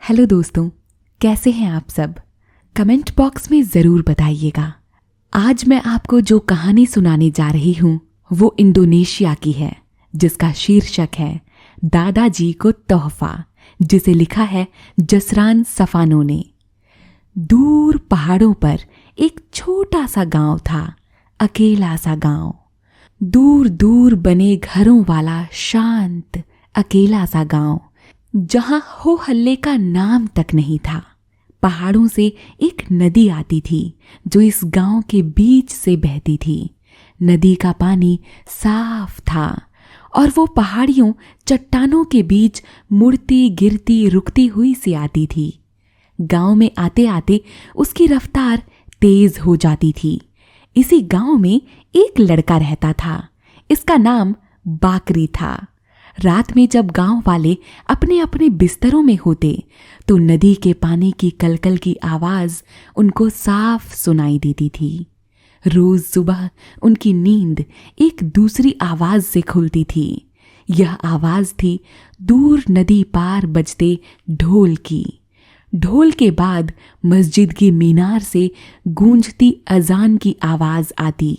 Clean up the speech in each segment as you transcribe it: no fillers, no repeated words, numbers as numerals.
Hello दोस्तों, कैसे हैं आप सब? कमेंट बॉक्स में ज़रूर बताइएगा। आज मैं आपको जो कहानी सुनाने जा रही हूँ वो इंडोनेशिया की है, जिसका शीर्षक है दादाजी को तोहफा, जिसे लिखा है जसरान सफानो ने। दूर पहाड़ों पर एक छोटा सा गांव था, अकेला सा गांव। दूर दूर बने घरों वाला शांत अकेला सा गांव, जहां हो हल्ले का नाम तक नहीं था। पहाड़ों से एक नदी आती थी जो इस गांव के बीच से बहती थी। नदी का पानी साफ था और वो पहाड़ियों चट्टानों के बीच मुड़ती गिरती रुकती हुई सी आती थी। गांव में आते आते उसकी रफ्तार तेज हो जाती थी। इसी गांव में एक लड़का रहता था। इसका नाम बाकरी था। रात में जब गांव वाले अपने अपने बिस्तरों में होते तो नदी के पानी की कलकल की आवाज उनको साफ सुनाई देती थी। रोज सुबह उनकी नींद एक दूसरी आवाज से खुलती थी। यह आवाज थी दूर नदी पार बजते ढोल की। ढोल के बाद मस्जिद की मीनार से गूंजती अजान की आवाज आती।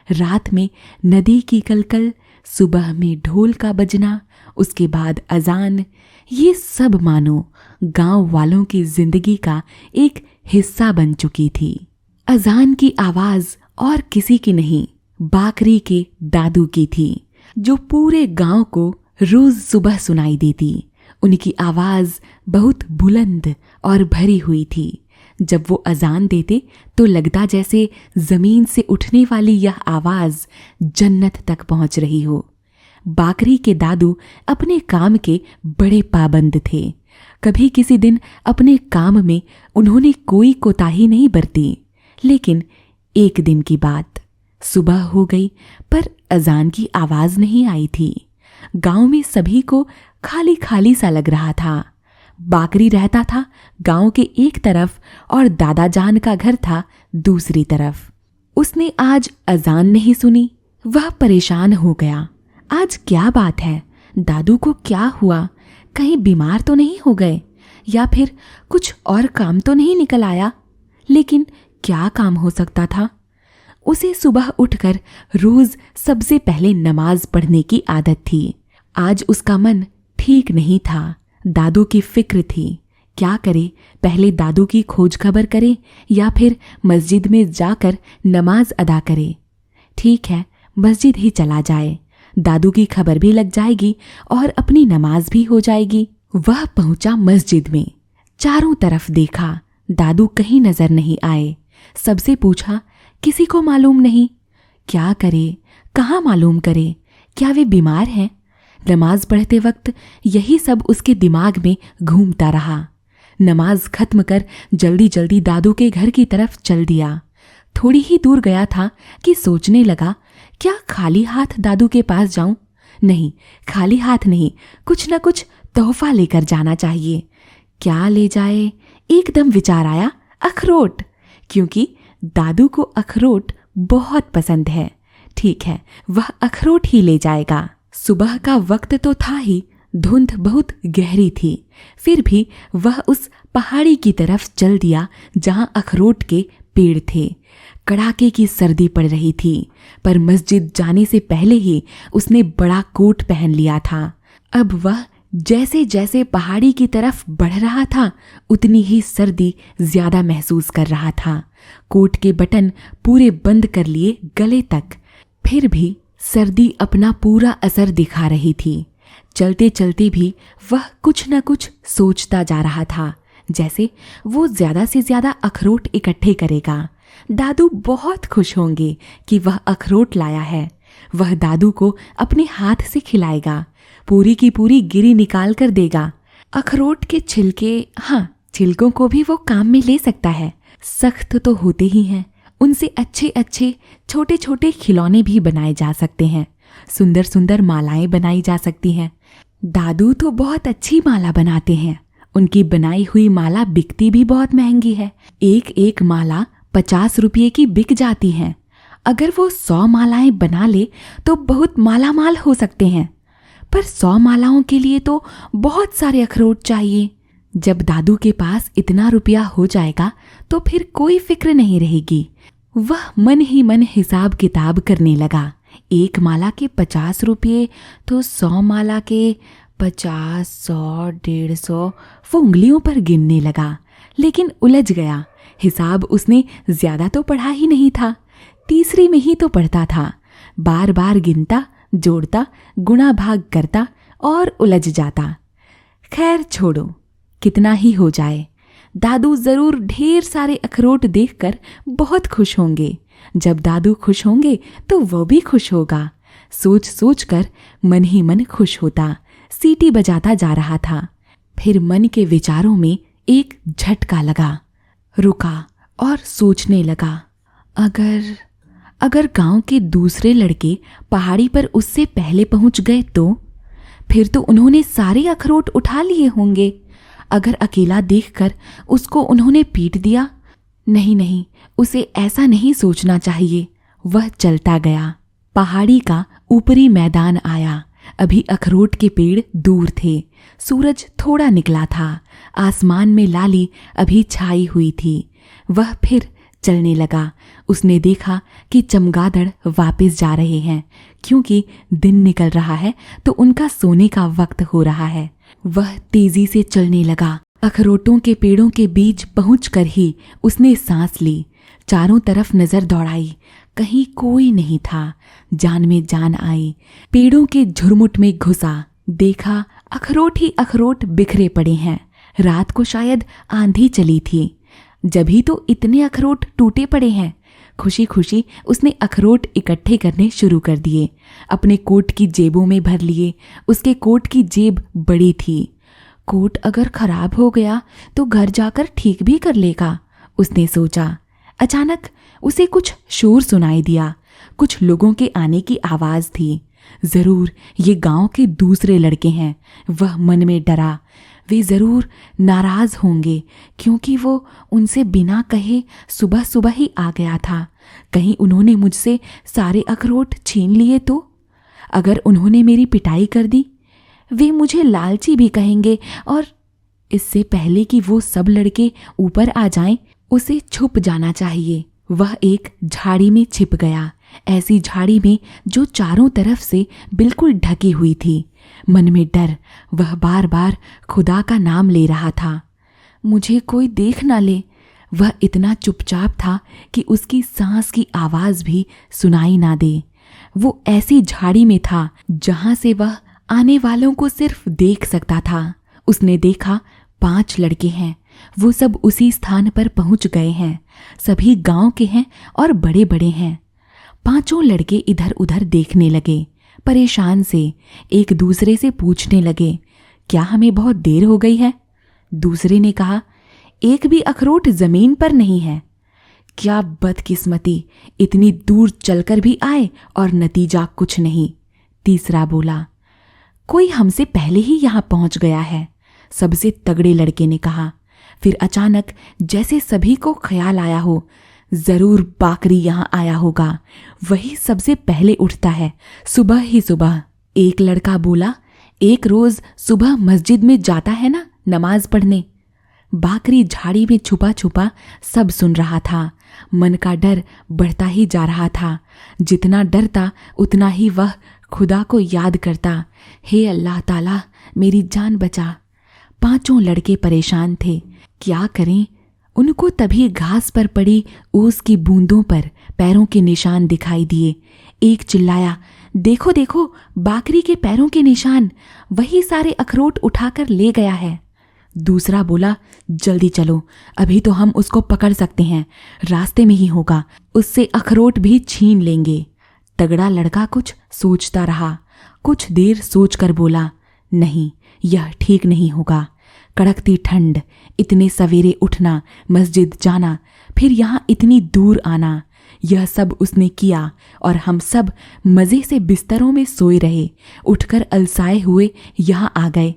रात में नदी की कलकल, सुबह में ढोल का बजना, उसके बाद अजान, ये सब मानो गांव वालों की जिंदगी का एक हिस्सा बन चुकी थी। अजान की आवाज और किसी की नहीं, बाकरी के दादू की थी, जो पूरे गांव को रोज सुबह सुनाई देती। उनकी आवाज बहुत बुलंद और भरी हुई थी। जब वो अजान देते तो लगता जैसे जमीन से उठने वाली यह आवाज जन्नत तक पहुंच रही हो। बाकरी के दादू अपने काम के बड़े पाबंद थे। कभी किसी दिन अपने काम में उन्होंने कोई कोताही नहीं बरती। लेकिन एक दिन की बात, सुबह हो गई पर अजान की आवाज नहीं आई थी। गांव में सभी को खाली खाली सा लग रहा था। बाकरी रहता था गांव के एक तरफ और दादा जान का घर था दूसरी तरफ। उसने आज अजान नहीं सुनी। वह परेशान हो गया। आज क्या बात है? दादू को क्या हुआ? कहीं बीमार तो नहीं हो गए? या फिर कुछ और काम तो नहीं निकल आया? लेकिन क्या काम हो सकता था? उसे सुबह उठकर रोज सबसे पहले नमाज पढ़ने की आदत थी। आज उसका मन ठीक नहीं था। दादू की फिक्र थी। क्या करे? पहले दादू की खोज खबर करे या फिर मस्जिद में जाकर नमाज अदा करे? ठीक है, मस्जिद ही चला जाए। दादू की खबर भी लग जाएगी और अपनी नमाज भी हो जाएगी। वह पहुंचा मस्जिद में। चारों तरफ देखा, दादू कहीं नजर नहीं आए। सबसे पूछा, किसी को मालूम नहीं। क्या करे? कहाँ मालूम करे? क्या वे बीमार हैं? नमाज पढ़ते वक्त यही सब उसके दिमाग में घूमता रहा। नमाज खत्म कर जल्दी जल्दी दादू के घर की तरफ चल दिया। थोड़ी ही दूर गया था कि सोचने लगा, क्या खाली हाथ दादू के पास जाऊं? नहीं, खाली हाथ नहीं, कुछ न कुछ तोहफा लेकर जाना चाहिए। क्या ले जाए? एकदम विचार आया, अखरोट, क्योंकि दादू को अखरोट बहुत पसंद है। ठीक है, वह अखरोट ही ले जाएगा। सुबह का वक्त तो था ही, धुंध बहुत गहरी थी। फिर भी वह उस पहाड़ी की तरफ चल दिया जहां अखरोट के पेड़ थे। कड़ाके की सर्दी पड़ रही थी, पर मस्जिद जाने से पहले ही उसने बड़ा कोट पहन लिया था। अब वह जैसे जैसे पहाड़ी की तरफ बढ़ रहा था उतनी ही सर्दी ज्यादा महसूस कर रहा था। कोट के बटन पूरे बंद कर लिए गले तक, फिर भी सर्दी अपना पूरा असर दिखा रही थी। चलते चलते भी वह कुछ न कुछ सोचता जा रहा था, जैसे वो ज्यादा से ज्यादा अखरोट इकट्ठे करेगा। दादू बहुत खुश होंगे कि वह अखरोट लाया है। वह दादू को अपने हाथ से खिलाएगा, पूरी की पूरी गिरी निकाल कर देगा। अखरोट के छिलके, हाँ, छिलकों को भी वो काम में ले सकता है। सख्त तो होते ही हैं, उनसे अच्छे अच्छे छोटे छोटे खिलौने भी बनाए जा सकते हैं। सुंदर सुंदर मालाएं बनाई जा सकती हैं। दादू तो बहुत अच्छी माला बनाते हैं। उनकी बनाई हुई माला बिकती भी बहुत महंगी है। एक एक माला 50 रुपये की बिक जाती हैं। अगर वो 100 मालाएं बना ले तो बहुत मालामाल हो सकते हैं। पर 100 मालाओं के लिए तो बहुत सारे अखरोट चाहिए। जब दादू के पास इतना रुपया हो जाएगा तो फिर कोई फिक्र नहीं रहेगी। वह मन ही मन हिसाब किताब करने लगा। 1 माला के 50 रुपये तो 100 माला के 50, 100, 150 वो उंगलियों पर गिनने लगा, लेकिन उलझ गया। हिसाब उसने ज्यादा तो पढ़ा ही नहीं था, तीसरी में ही तो पढ़ता था। बार बार गिनता, जोड़ता, गुणा भाग करता और उलझ जाता। खैर छोड़ो, कितना ही हो जाए, दादू जरूर ढेर सारे अखरोट देखकर बहुत खुश होंगे। जब दादू खुश होंगे तो वो भी खुश होगा। सोच सोच कर मन ही मन खुश होता, सीटी बजाता जा रहा था। फिर मन के विचारों में एक झटका लगा, रुका और सोचने लगा, अगर गांव के दूसरे लड़के पहाड़ी पर उससे पहले पहुंच गए तो फिर तो उन्होंने सारे अखरोट उठा लिए होंगे। अगर अकेला देखकर उसको उन्होंने पीट दिया, नहीं, उसे ऐसा नहीं सोचना चाहिए। वह चलता गया। पहाड़ी का ऊपरी मैदान आया। अभी अखरोट के पेड़ दूर थे। सूरज थोड़ा निकला था। आसमान में लाली अभी छाई हुई थी। वह फिर चलने लगा। उसने देखा कि चमगादड़ वापस जा रहे हैं, क्योंकि दिन निकल रहा है तो उनका सोने का वक्त हो रहा है। वह तेजी से चलने लगा। अखरोटों के पेड़ों के बीच पहुंचकर ही उसने सांस ली। चारों तरफ नजर दौड़ाई, कहीं कोई नहीं था। जान में जान आई। पेड़ों के झुरमुट में घुसा, देखा अखरोट ही अखरोट बिखरे पड़े हैं। रात को शायद आंधी चली थी, जभी तो इतने अखरोट टूटे पड़े हैं। खुशी खुशी उसने अखरोट इकट्ठे करने शुरू कर दिए। अपने कोट की जेबों में भर लिए। उसके कोट की जेब बड़ी थी। कोट अगर खराब हो गया तो घर जाकर ठीक भी कर लेगा, उसने सोचा। अचानक उसे कुछ शोर सुनाई दिया। कुछ लोगों के आने की आवाज थी। जरूर ये गांव के दूसरे लड़के हैं। वह मन में डरा, वे जरूर नाराज होंगे, क्योंकि वो उनसे बिना कहे सुबह सुबह ही आ गया था। कहीं उन्होंने मुझसे सारे अखरोट छीन लिए तो? अगर उन्होंने मेरी पिटाई कर दी, वे मुझे लालची भी कहेंगे। और इससे पहले कि वो सब लड़के ऊपर आ जाएं, उसे छुप जाना चाहिए। वह एक झाड़ी में छिप गया, ऐसी झाड़ी में जो चारों तरफ से बिल्कुल ढकी हुई थी। मन में डर, वह बार बार खुदा का नाम ले रहा था, मुझे कोई देख ना ले। वह इतना चुपचाप था कि उसकी सांस की आवाज भी सुनाई ना दे। वो ऐसी झाड़ी में था जहां से वह आने वालों को सिर्फ देख सकता था। उसने देखा 5 लड़के हैं। वो सब उसी स्थान पर पहुंच गए हैं। सभी गांव के हैं और बड़े बड़े हैं। 5 लड़के इधर उधर देखने लगे, परेशान से एक दूसरे से पूछने लगे, क्या हमें बहुत देर हो गई है? दूसरे ने कहा, एक भी अखरोट जमीन पर नहीं है। क्या बदकिस्मती, इतनी दूर चलकर भी आए और नतीजा कुछ नहीं। तीसरा बोला, कोई हमसे पहले ही यहां पहुंच गया है, सबसे तगड़े लड़के ने कहा। फिर अचानक जैसे सभी को ख्याल आया हो, जरूर बाकरी यहां आया होगा, वही सबसे पहले उठता है, सुबह ही सुबह। एक लड़का बोला, एक रोज सुबह मस्जिद में जाता है ना नमाज पढ़ने। बाकरी झाड़ी में छुपा छुपा सब सुन रहा था। मन का डर बढ़ता ही जा रहा था। जितना डरता उतना ही वह खुदा को याद करता, हे अल्लाह ताला मेरी जान बचा। 5 लड़के परेशान थे, क्या करें? उनको तभी घास पर पड़ी ओस की बूंदों पर पैरों के निशान दिखाई दिए। एक चिल्लाया, देखो देखो बाकरी के पैरों के निशान, वही सारे अखरोट उठाकर ले गया है। दूसरा बोला, जल्दी चलो, अभी तो हम उसको पकड़ सकते हैं, रास्ते में ही होगा, उससे अखरोट भी छीन लेंगे। तगड़ा लड़का कुछ सोचता रहा। कुछ देर सोचकर बोला, नहीं, यह ठीक नहीं होगा। कड़कती ठंड, इतने सवेरे उठना, मस्जिद जाना, फिर यहाँ इतनी दूर आना, यह सब उसने किया और हम सब मज़े से बिस्तरों में सोए रहे। उठकर अलसाए हुए यहाँ आ गए।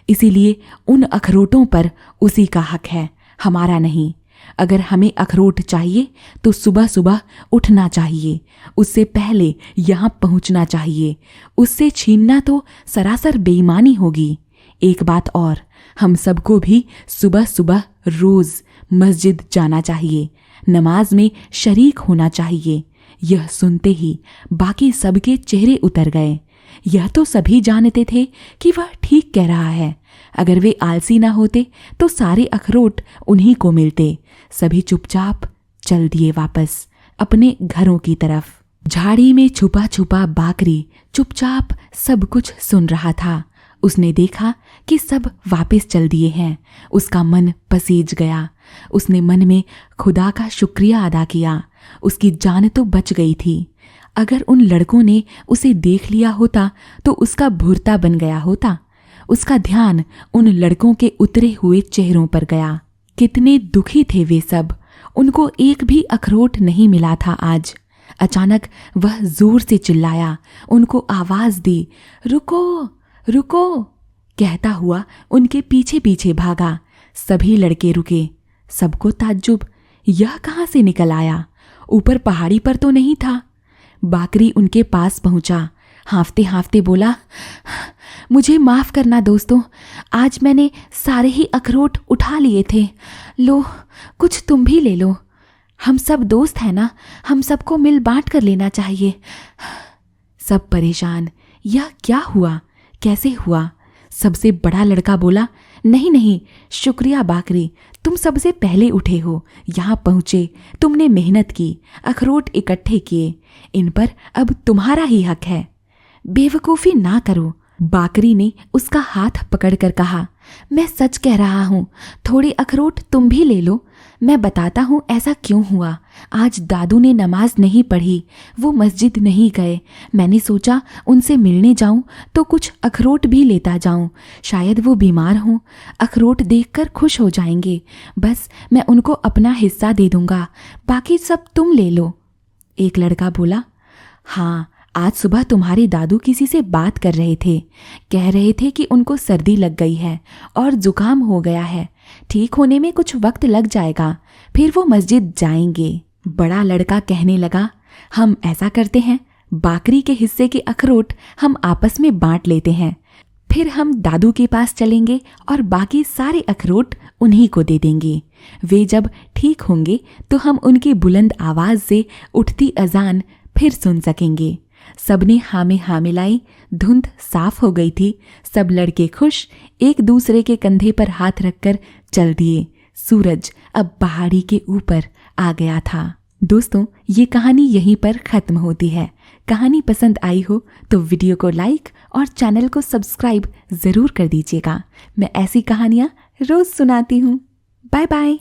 इसीलिए उन अखरोटों पर उसी का हक है, हमारा नहीं। अगर हमें अखरोट चाहिए तो सुबह सुबह उठना चाहिए, उससे पहले यहाँ पहुँचना चाहिए। उससे छीनना तो सरासर बेईमानी होगी। एक बात और, हम सबको भी सुबह सुबह रोज मस्जिद जाना चाहिए, नमाज में शरीक होना चाहिए। यह सुनते ही बाकी सबके चेहरे उतर गए। यह तो सभी जानते थे कि वह ठीक कह रहा है। अगर वे आलसी ना होते तो सारे अखरोट उन्हीं को मिलते। सभी चुपचाप चल दिए वापस अपने घरों की तरफ। झाड़ी में छुपा छुपा बाकरी चुपचाप सब कुछ सुन रहा था। उसने देखा कि सब वापस चल दिए हैं। उसका मन पसीज गया। उसने मन में खुदा का शुक्रिया अदा किया। उसकी जान तो बच गई थी। अगर उन लड़कों ने उसे देख लिया होता तो उसका भुरता बन गया होता। उसका ध्यान उन लड़कों के उतरे हुए चेहरों पर गया। कितने दुखी थे वे सब। उनको एक भी अखरोट नहीं मिला था आज। अचानक वह जोर से चिल्लाया, उनको आवाज दी, रुको रुको, कहता हुआ उनके पीछे पीछे भागा। सभी लड़के रुके। सबको ताज्जुब, यह कहाँ से निकल आया? ऊपर पहाड़ी पर तो नहीं था। बाकरी उनके पास पहुंचा। हांफते हांफते बोला, मुझे माफ करना दोस्तों, आज मैंने सारे ही अखरोट उठा लिए थे। लो, कुछ तुम भी ले लो। हम सब दोस्त हैं ना, हम सबको मिल बांट कर लेना चाहिए। सब परेशान, यह क्या हुआ, कैसे हुआ? सबसे बड़ा लड़का बोला, नहीं नहीं, शुक्रिया बाकरी, तुम सबसे पहले उठे हो, यहाँ पहुँचे, तुमने मेहनत की, अखरोट इकट्ठे किए, इन पर अब तुम्हारा ही हक है। बेवकूफ़ी ना करो, बाकरी ने उसका हाथ पकड़कर कहा, मैं सच कह रहा हूँ, थोड़े अखरोट तुम भी ले लो। मैं बताता हूँ ऐसा क्यों हुआ। आज दादू ने नमाज नहीं पढ़ी, वो मस्जिद नहीं गए। मैंने सोचा उनसे मिलने जाऊं तो कुछ अखरोट भी लेता जाऊं, शायद वो बीमार हों, अखरोट देखकर खुश हो जाएंगे। बस मैं उनको अपना हिस्सा दे दूंगा, बाकी सब तुम ले लो। एक लड़का बोला, हाँ, आज सुबह तुम्हारे दादू किसी से बात कर रहे थे, कह रहे थे कि उनको सर्दी लग गई है और जुकाम हो गया है, ठीक होने में कुछ वक्त लग जाएगा, फिर वो मस्जिद जाएंगे। बड़ा लड़का कहने लगा, हम ऐसा करते हैं, बाकरी के हिस्से के अखरोट हम आपस में बांट लेते हैं, फिर हम दादू के पास चलेंगे और बाकी सारे अखरोट उन्हीं को दे देंगे। वे जब ठीक होंगे तो हम उनकी बुलंद आवाज़ से उठती अजान फिर सुन सकेंगे। सबने हाँ में हाँ मिलाई। धुंध साफ हो गई थी। सब लड़के खुश एक दूसरे के कंधे पर हाथ रखकर चल दिए। सूरज अब पहाड़ी के ऊपर आ गया था। दोस्तों, ये कहानी यहीं पर ख़त्म होती है। कहानी पसंद आई हो तो वीडियो को लाइक और चैनल को सब्सक्राइब ज़रूर कर दीजिएगा। मैं ऐसी कहानियाँ रोज़ सुनाती हूँ। Bye bye.